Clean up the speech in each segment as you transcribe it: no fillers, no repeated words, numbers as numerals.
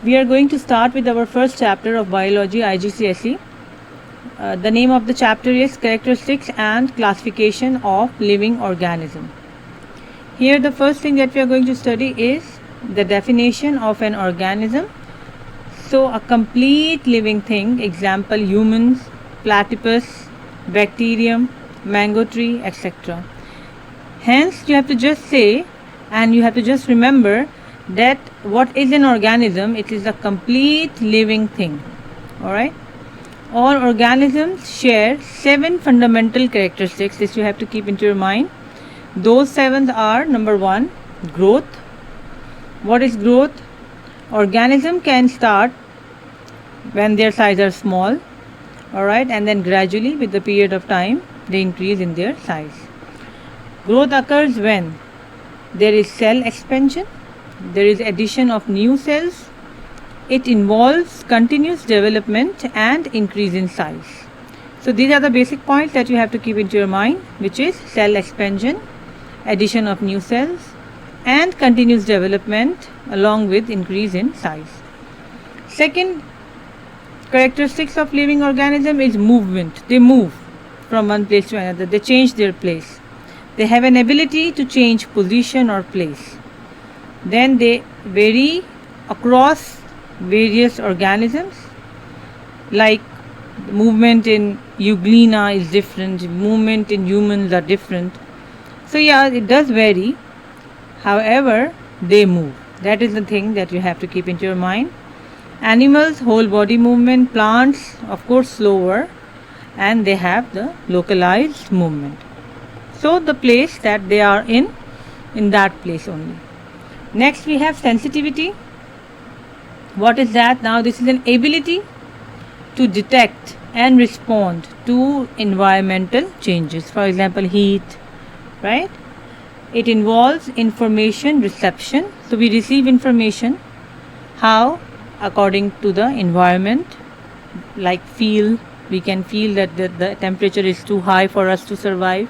We are going to start with our first chapter of biology, IGCSE. The name of the chapter is Characteristics and Classification of Living Organism. Here the first thing that we are going to study is the definition of an organism. So a complete living thing, example humans, platypus, bacterium, mango tree, etc. Hence you have to just say and you have to just remember that what is an organism? It is a complete living thing. Alright. All organisms share 7 fundamental characteristics. This you have to keep into your mind. Those 7 are: number 1, growth. What is growth? Organism can start when their size are small, alright, and then gradually with the period of time they increase in their size. Growth occurs when there is cell expansion, there is addition of new cells. It involves continuous development and increase in size. So these are the basic points that you have to keep into your mind, which is cell expansion, addition of new cells, and continuous development along with increase in size. Second characteristics of living organism is movement. They move from one place to another. They change their place. They have an ability to change position or place. Then they vary across various organisms, like movement in euglena is different, movement in humans are different. So yeah, it does vary. However, they move. That is the thing that you have to keep into your mind. Animals, whole body movement. Plants, of course, slower, and they have the localized movement. So the place that they are in that place only. Next we have sensitivity. What is that? Now this is an ability to detect and respond to environmental changes. For example, heat, right? It involves information reception. So we receive information. How? According to the environment. Like feel. We can feel that the temperature is too high for us to survive.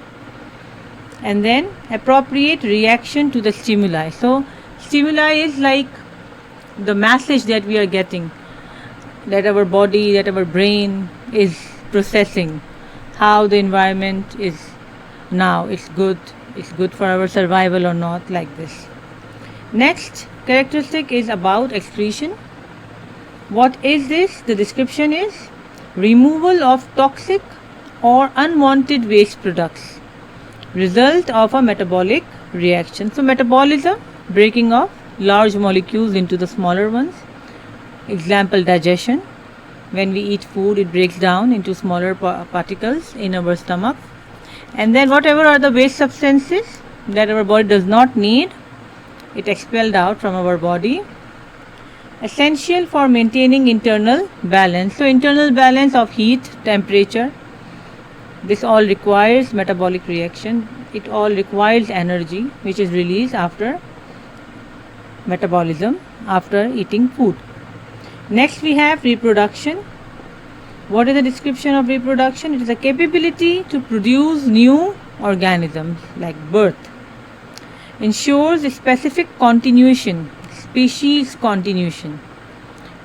And then appropriate reaction to the stimuli. So stimuli is like the message that we are getting, that our body, that our brain is processing, how the environment is now, it's good for our survival or not, like this. Next characteristic is about excretion. What is this? The description is removal of toxic or unwanted waste products, result of a metabolic reaction. So metabolism, breaking of large molecules into the smaller ones. Example, digestion. When we eat food, it breaks down into smaller particles in our stomach. And then whatever are the waste substances that our body does not need, it expelled out from our body. Essential for maintaining internal balance. So internal balance of heat, temperature. This all requires metabolic reaction. It all requires energy which is released after metabolism, after eating food. Next we have reproduction. What is the description of reproduction? It is a capability to produce new organisms, like birth. Ensures specific continuation, species continuation.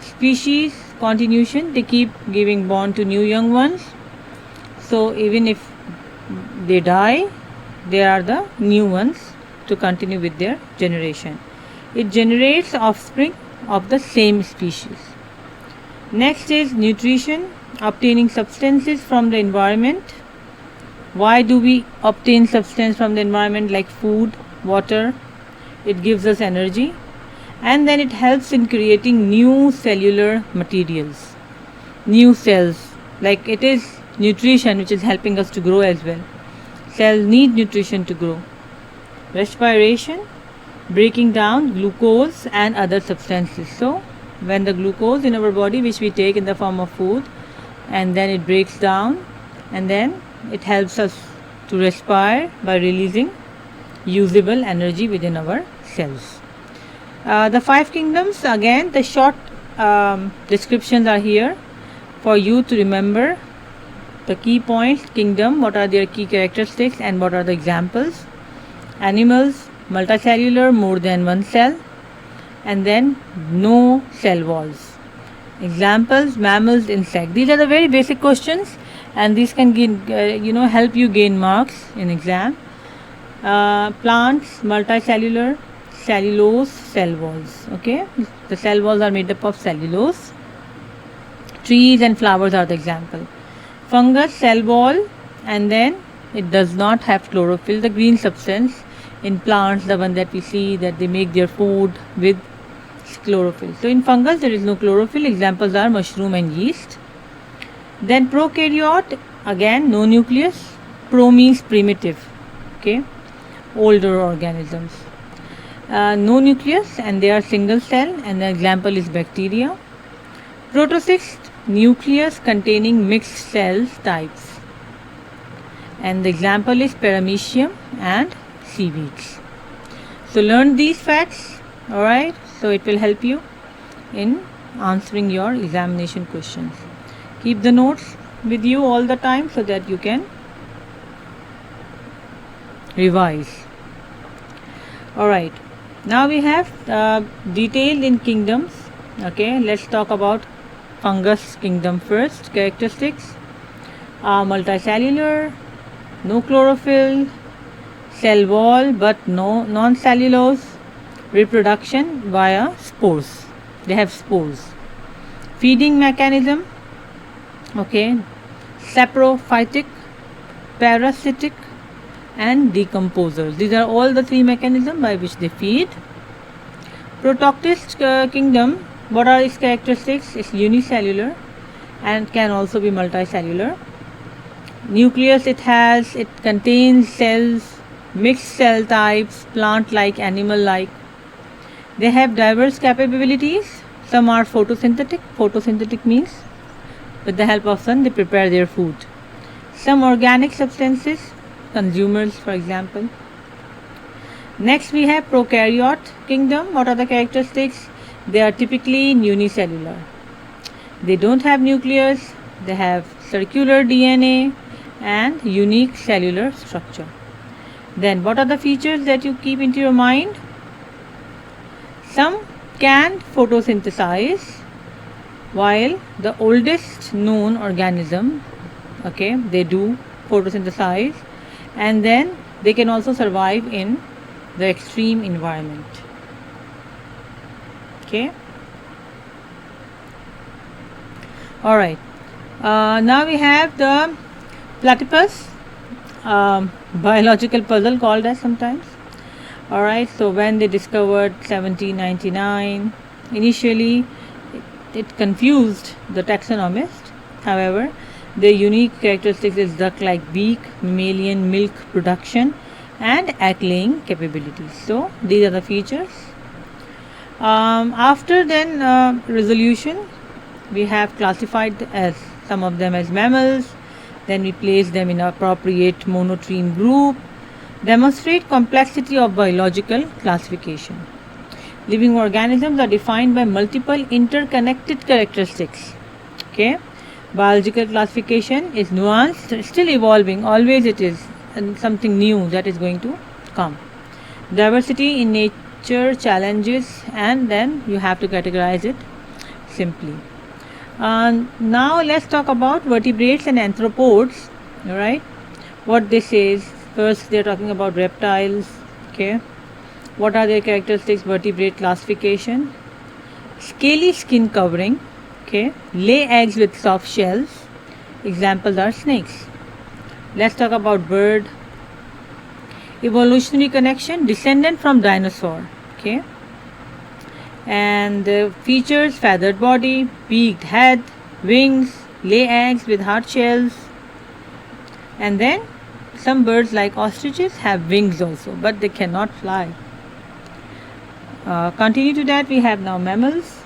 Species continuation, they keep giving born to new young ones. So even if they die, there are the new ones to continue with their generation. It generates offspring of the same species. Next is nutrition, obtaining substances from the environment. Why do we obtain substance from the environment, like food, water? It gives us energy, and then it helps in creating new cellular materials, new cells. Like it is nutrition which is helping us to grow as well. Cells need nutrition to grow. Respiration, breaking down glucose and other substances. So when the glucose in our body, which we take in the form of food, and then it breaks down, and then it helps us to respire by releasing usable energy within our cells. The 5 kingdoms, again the short descriptions are here for you to remember the key points. Kingdom, what are their key characteristics and what are the examples. Animals, multicellular, more than one cell. and then no cell walls. Examples: mammals, insect. These are the very basic questions, and these can help you gain marks in exam. Plants, multicellular, cellulose, cell walls. Okay, the cell walls are made up of cellulose. Trees and flowers are the example. Fungus, cell wall, and then it does not have chlorophyll, the green substance in plants, the one that we see that they make their food with chlorophyll. So in fungus there is no chlorophyll. Examples are mushroom and yeast. Then prokaryote, again no nucleus. Pro means primitive, okay, older organisms. No nucleus, and they are single cell, and the example is bacteria. Protocyst, nucleus containing mixed cells types, and the example is paramecium and seaweeds. So learn these facts, alright, so it will help you in answering your examination questions. Keep the notes with you all the time so that you can revise. Alright, now we have detailed in kingdoms. Okay, let's talk about fungus kingdom first. Characteristics are multicellular, no chlorophyll, cell wall but no non-cellulose, reproduction via spores. They have spores. Feeding mechanism, okay, saprophytic, parasitic and decomposers. These are all the three mechanisms by which they feed. Protoctist kingdom, what are its characteristics? It's unicellular and can also be multicellular. Nucleus it contains cells, mixed cell types, plant-like, animal-like. They have diverse capabilities. Some are photosynthetic. Photosynthetic means with the help of sun they prepare their food. Some organic substances, consumers for example. Next we have prokaryote kingdom. What are the characteristics? They are typically unicellular. They don't have nucleus. They have circular DNA and unique cellular structure. Then what are the features that you keep into your mind? Some can photosynthesize, while the oldest known organism, okay, they do photosynthesize, and then they can also survive in the extreme environment. Okay. All right. Now we have the platypus, biological puzzle called as sometimes. All right. So when they discovered 1799, initially it confused the taxonomist. However, their unique characteristics is duck-like beak, mammalian milk production, and egg-laying capabilities. So these are the features. After then resolution, we have classified as some of them as mammals. Then we place them in appropriate monotreme group. Demonstrate complexity of biological classification. Living organisms are defined by multiple interconnected characteristics. Okay, biological classification is nuanced, still evolving. Always it is something new that is going to come. Diversity in nature challenges, and then you have to categorize it simply. Now let's talk about vertebrates and arthropods. All right, what this is. First, they are talking about reptiles. Okay, what are their characteristics? Vertebrate classification. Scaly skin covering. Okay, lay eggs with soft shells. Examples are snakes. Let's talk about bird. Evolutionary connection, descendant from dinosaur. Okay, and the features: feathered body, beaked head, wings, lay eggs with hard shells, and then some birds like ostriches have wings also, but they cannot fly. Continue to that, we have now mammals.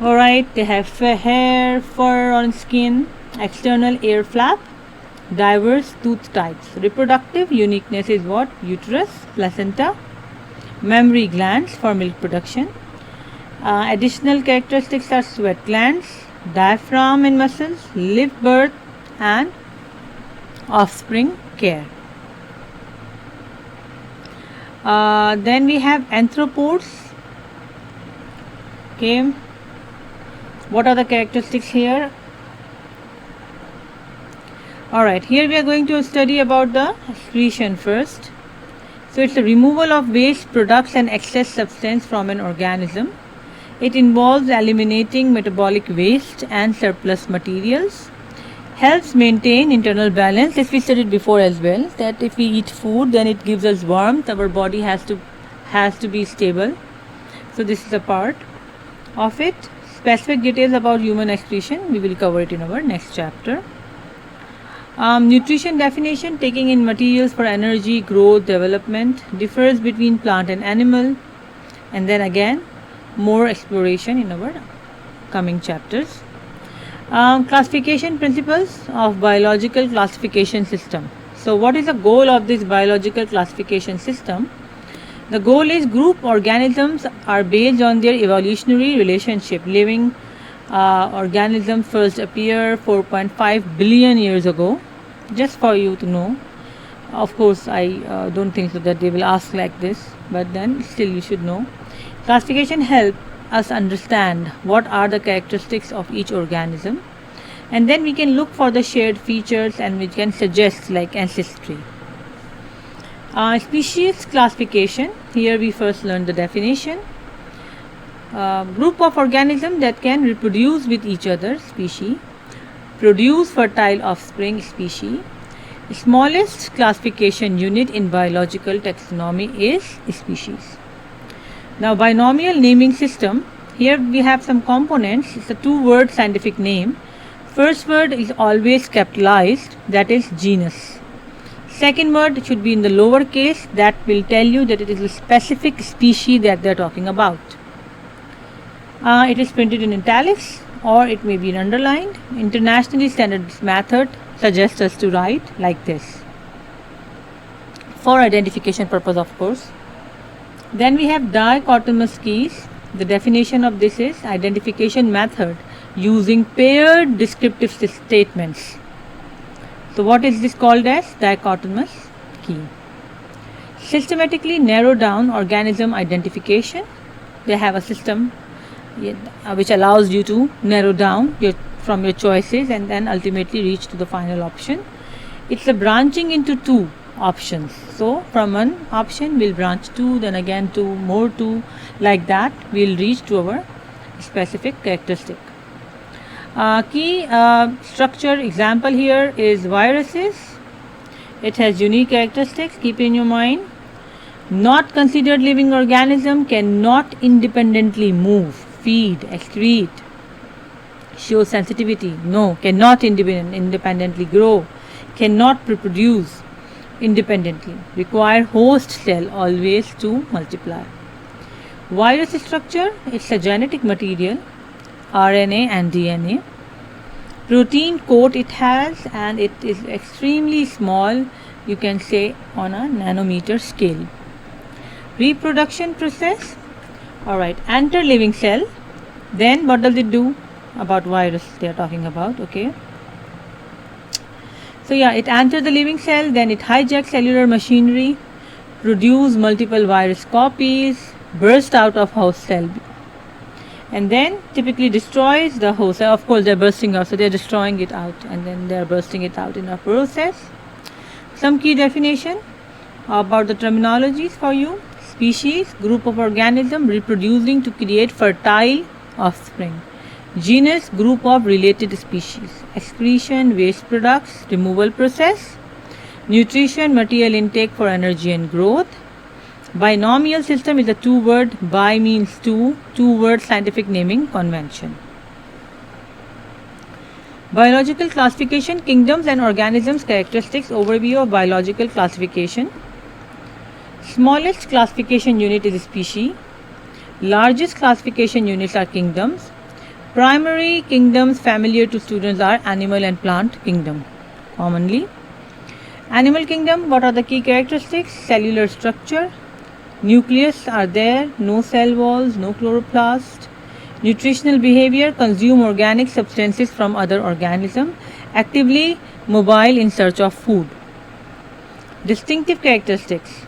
Alright, they have hair, fur on skin, external air flap, diverse tooth types. Reproductive uniqueness is what? Uterus, placenta, mammary glands for milk production. Additional characteristics are sweat glands, diaphragm and muscles, live birth, and offspring care. Then we have arthropods. Okay, what are the characteristics here? Alright, here we are going to study about the excretion first. So it's the removal of waste products and excess substance from an organism. It involves eliminating metabolic waste and surplus materials. Helps maintain internal balance. This we studied before as well, that if we eat food, then it gives us warmth. Our body has to be stable. So this is a part of it. Specific details about human excretion, we will cover it in our next chapter. Nutrition definition, taking in materials for energy, growth, development, differs between plant and animal. And then again, more exploration in our coming chapters. Classification principles of biological classification system. So what is the goal of this biological classification system? The goal is group organisms are based on their evolutionary relationship. Living organisms first appear 4.5 billion years ago. Just for you to know. Of course, I don't think so that they will ask like this, but then still you should know. Classification helps us understand what are the characteristics of each organism, and then we can look for the shared features and we can suggest like ancestry. Species classification, here we first learn the definition. Group of organisms that can reproduce with each other, species. Produce fertile offspring, species. Smallest classification unit in biological taxonomy is species. Now binomial naming system, here we have some components. It's a two-word scientific name. First word is always capitalized, that is genus. Second word should be in the lower case, that will tell you that it is a specific species that they are talking about. It is printed in italics or it may be underlined. Internationally standard method suggests us to write like this for identification purpose, of course. Then we have dichotomous keys. The definition of this is identification method using paired descriptive statements. So what is this called as? Dichotomous key. Systematically narrow down organism identification. They have a system which allows you to narrow down from your choices and then ultimately reach to the final option. It's a branching into two options. So from one option we'll branch two, then again two, more two, like that we'll reach to our specific characteristic. Key structure example here is viruses. It has unique characteristics, keep in your mind. Not considered living organism, cannot independently move, feed, excrete, show sensitivity. No, cannot independently grow, cannot reproduce independently, require host cell always to multiply. Virus structure, it's a genetic material, RNA and DNA. Protein coat it has and it is extremely small, you can say on a nanometer scale. Reproduction process, alright, enter living cell, then what does it do? About virus they are talking about, okay. So yeah, it enters the living cell, then it hijacks cellular machinery, produce multiple virus copies, burst out of host cell, and then typically destroys the host cell. Of course they are bursting out, so they are destroying it out and then they are bursting it out in a process. Some key definition about the terminologies for you. Species, group of organism reproducing to create fertile offspring. Genus, group of related species. Excretion, waste products, removal process. Nutrition, material intake for energy and growth. Binomial system is a two-word, bi means two-word scientific naming convention. Biological classification, kingdoms and organisms, characteristics, overview of biological classification. Smallest classification unit is species. Largest classification units are kingdoms. Primary kingdoms familiar to students are animal and plant kingdom commonly. Animal kingdom, what are the key characteristics? Cellular structure, nucleus are there, no cell walls, no chloroplast. Nutritional behavior, consume organic substances from other organisms, actively mobile in search of food. Distinctive characteristics,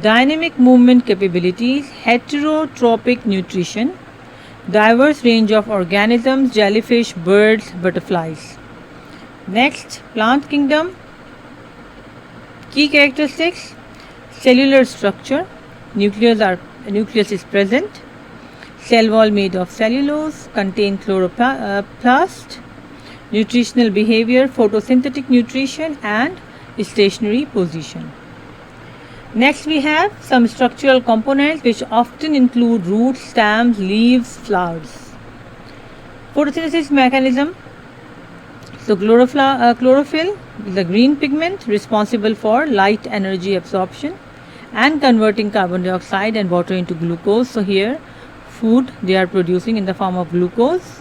dynamic movement capabilities, heterotrophic nutrition, diverse range of organisms, jellyfish, birds, butterflies. Next, plant kingdom. Key characteristics: cellular structure, nucleus is present, cell wall made of cellulose, contain chloroplast, nutritional behavior, photosynthetic nutrition and stationary position. Next we have some structural components which often include roots, stems, leaves, flowers. Photosynthesis mechanism. So chlorophyll is a green pigment responsible for light energy absorption and converting carbon dioxide and water into glucose. So here food they are producing in the form of glucose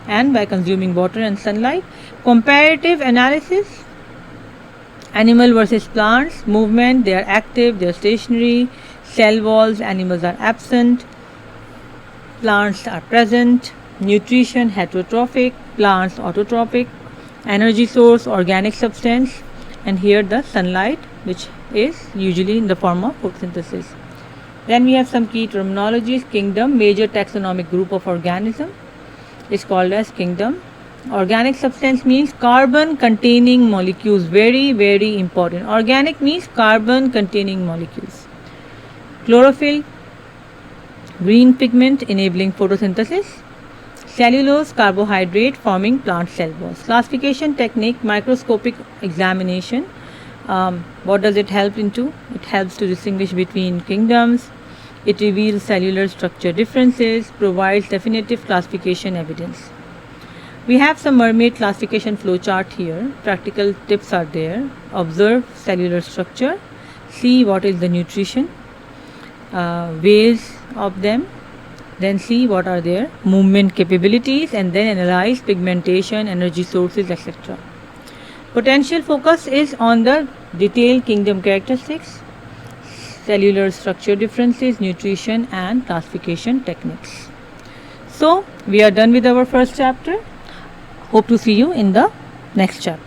and by consuming water and sunlight. Comparative analysis. Animal versus plants, movement, they are active, they are stationary, cell walls, animals are absent, plants are present, nutrition, heterotrophic, plants autotrophic, energy source, organic substance, and here the sunlight, which is usually in the form of photosynthesis. Then we have some key terminologies. Kingdom, major taxonomic group of organism, is called as kingdom. Organic substance means carbon containing molecules, very important. Organic means carbon containing molecules. Chlorophyll, green pigment enabling photosynthesis. Cellulose, carbohydrate forming plant cell walls. Classification technique, microscopic examination. What does it help into? It helps to distinguish between kingdoms. It reveals cellular structure differences, provides definitive classification evidence. We have some mermaid classification flowchart here. Practical tips are there. Observe cellular structure, see what is the nutrition, ways of them, then see what are their movement capabilities, and then analyze pigmentation, energy sources, etc. Potential focus is on the detailed kingdom characteristics, cellular structure differences, nutrition and classification techniques. So we are done with our first chapter. Hope to see you in the next chapter.